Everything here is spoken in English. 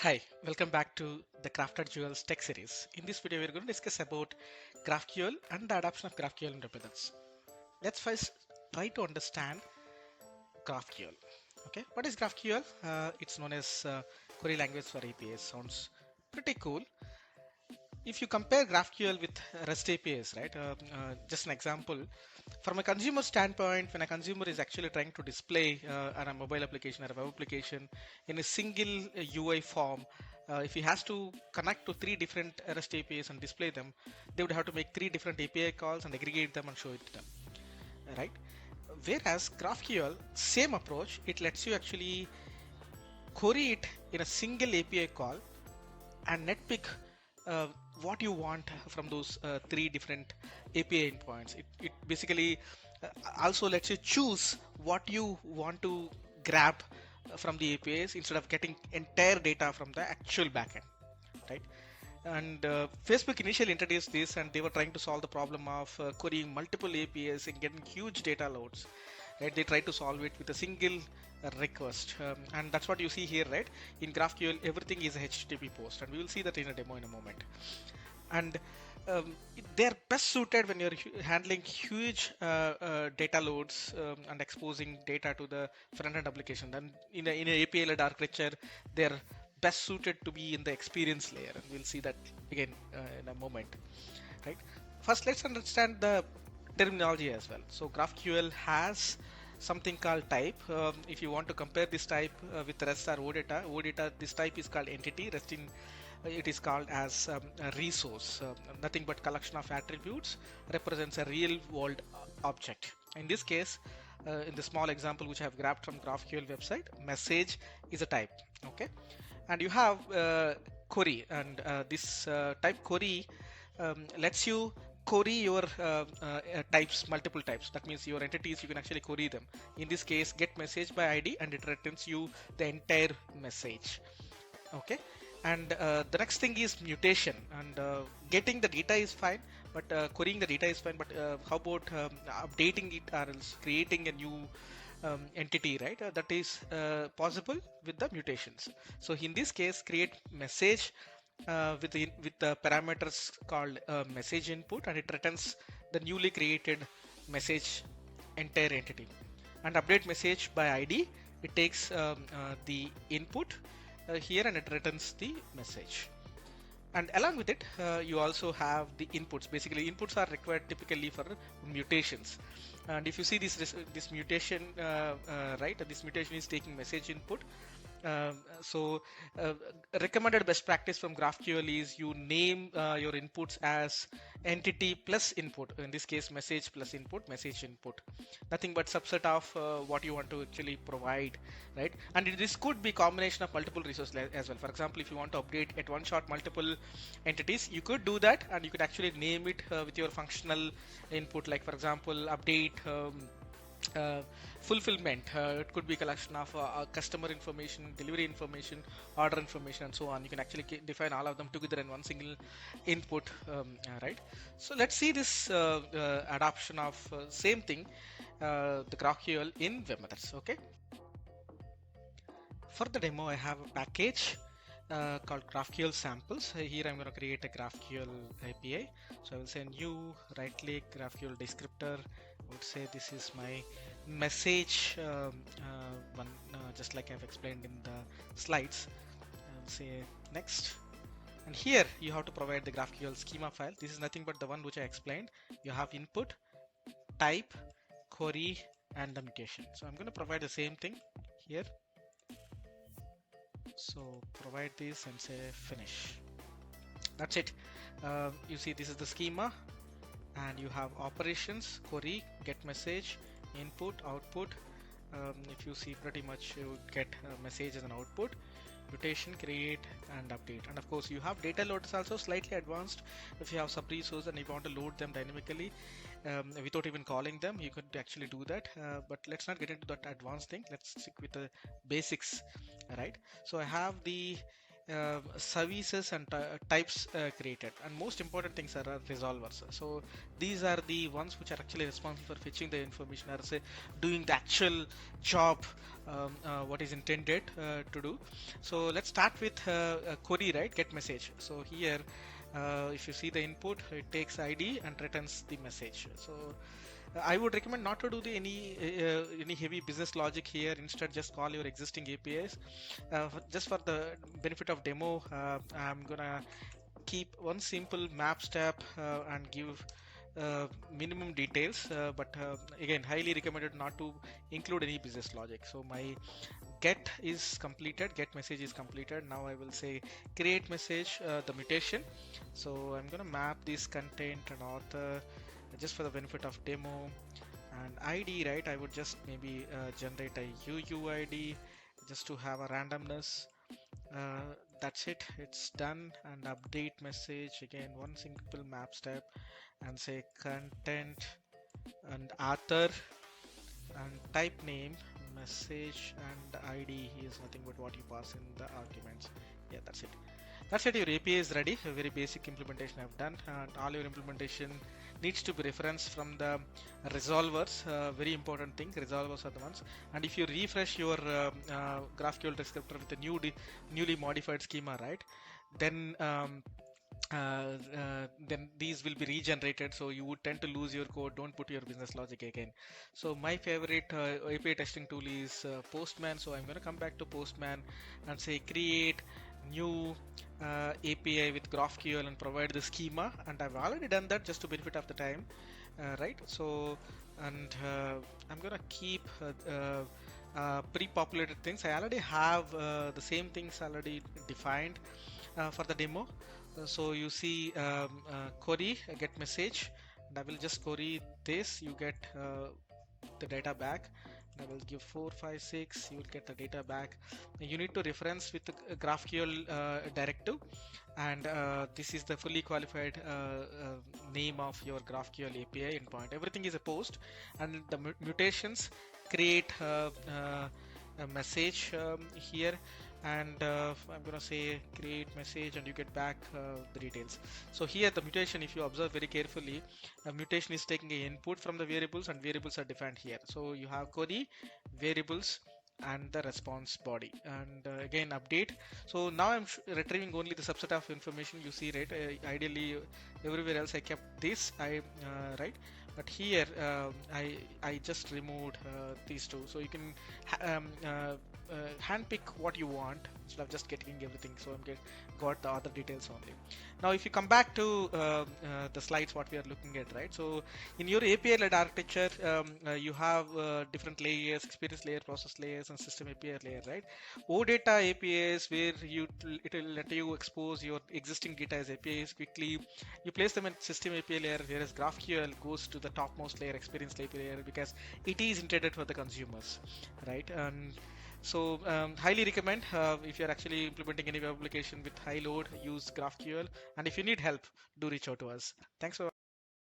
Hi, welcome back to the Crafted Jewels Tech Series. In this video, we're going to discuss about GraphQL and the adoption of GraphQL in methods. Let's first try to understand GraphQL. Okay, what is GraphQL? It's known as query language for APIs. Sounds pretty cool. If you compare GraphQL with REST APIs, right? Just an example. From a consumer standpoint, when a consumer is actually trying to display on a mobile application or a web application in a single UI form, if he has to connect to three different REST APIs and display them, they would have to make three different API calls and aggregate them and show it to them, right? Whereas GraphQL, same approach, it lets you actually query it in a single API call and netpick uh, what you want from those three different API endpoints. It basically also lets you choose what you want to grab from the APIs instead of getting entire data from the actual backend, right? And Facebook initially introduced this, and they were trying to solve the problem of querying multiple APIs and getting huge data loads. Right? They tried to solve it with a single request, and that's what you see here, right? In GraphQL, everything is a HTTP post, and we will see that in a demo in a moment. And they're best suited when you're handling huge data loads and exposing data to the front-end application. Then in a API-led architecture, they're best suited to be in the experience layer, and we'll see that again in a moment, right? First, let's understand the terminology as well. So GraphQL has something called type. If you want to compare this type with REST or OData, this type is called entity. REST in it is called as a resource. Nothing but collection of attributes represents a real world object. In this case, in the small example which I have grabbed from GraphQL website, message is a type. Okay, and you have query, and this type query lets you query your types, multiple types. That means your entities, you can actually query them. In this case, get message by ID, and it returns you the entire message. Okay, and the next thing is mutation, and getting the data is fine, but querying the data is fine, but how about updating it or else creating a new entity, right? That is possible with the mutations. So in this case, create message with the parameters called message input, and it returns the newly created message entire entity. And update message by ID, it takes the input here and it returns the message. And along with it, you also have the inputs. Basically, inputs are required typically for mutations. And if you see this mutation, right, this mutation is taking message input. So recommended best practice from GraphQL is you name your inputs as entity plus input. In this case, message plus input, message input. Nothing but subset of what you want to actually provide, right? And this could be combination of multiple resources as well. For example, if you want to update at one shot multiple entities, you could do that, and you could actually name it with your functional input. Like for example, update. Uh, Fulfillment, it could be a collection of customer information, delivery information, order information, and so on. You can actually define all of them together in one single input, right? So let's see this adoption of same thing, the GraphQL in web methods. Okay, for the demo, I have a package called GraphQL samples. Here I'm going to create a GraphQL API. So I will say new, right click, GraphQL descriptor. I would say this is my message one, just like I've explained in the slides. I will say next. And here you have to provide the GraphQL schema file. This is nothing but the one which I explained. You have input, type, query, and the mutation. So I'm going to provide the same thing here. So provide this and say finish. That's it. You see this is the schema, and you have operations, query, get message, input, output. If you see, pretty much you would get a message as an output, mutation, create, and update. And of course you have data loaders also slightly advanced. If you have sub resources and you want to load them dynamically without even calling them, you could actually do that, but let's not get into that advanced thing. Let's stick with the basics, right? So I have the services and types created, and most important things are resolvers. So these are the ones which are actually responsible for fetching the information, or say doing the actual job, what is intended to do. So let's start with query, right? Get message. So here, if you see the input, it takes ID and returns the message. So I would recommend not to do any heavy business logic here. Instead, just call your existing APIs. Just for the benefit of demo, I'm gonna keep one simple map step and give minimum details. But again, highly recommended not to include any business logic. So my get is completed, get message is completed. Now I will say create message, the mutation. So I'm gonna map this content and author just for the benefit of demo, and ID, right? I would just maybe generate a UUID just to have a randomness. That's it, it's done. And update message, again one simple map step, and say content and author and type name, message, and ID is nothing but what you pass in the arguments. Yeah, that's it. That's it, your API is ready. A very basic implementation I've done, and all your implementation needs to be referenced from the resolvers. Very important thing, resolvers are the ones. And if you refresh your GraphQL descriptor with a newly modified schema, right, then then these will be regenerated, so you would tend to lose your code. Don't put your business logic again. So my favorite API testing tool is Postman. So I'm going to come back to Postman and say create new API with GraphQL and provide the schema, and I've already done that just to benefit of the time, right? So and I'm gonna keep pre-populated things. I already have the same things already defined for the demo. So you see query get message, and I will just query this. You get the data back. I will give 456. You will get the data back. You need to reference with the GraphQL directive, and this is the fully qualified name of your GraphQL API endpoint. Everything is a post, and the mutations create a message here, and I'm gonna say create message, and you get back the details. So here the mutation, if you observe very carefully, a mutation is taking an input from the variables, and variables are defined here. So you have query, variables, and the response body, and again update. So now I'm retrieving only the subset of information, you see, right? Ideally everywhere else I kept this, right, but here I just removed these two, so you can handpick what you want instead of just getting everything. So got the other details only. Now if you come back to the slides what we are looking at, right? So in your API led architecture, you have different layers: experience layer, process layers, and system API layer, right? OData APIs, where it will let you expose your existing data as APIs quickly. You place them in system API layer, whereas GraphQL goes to the topmost layer, experience API layer, because it is intended for the consumers, right? And so highly recommend, if you're actually implementing any web application with high load, use GraphQL. And if you need help, do reach out to us. Thanks for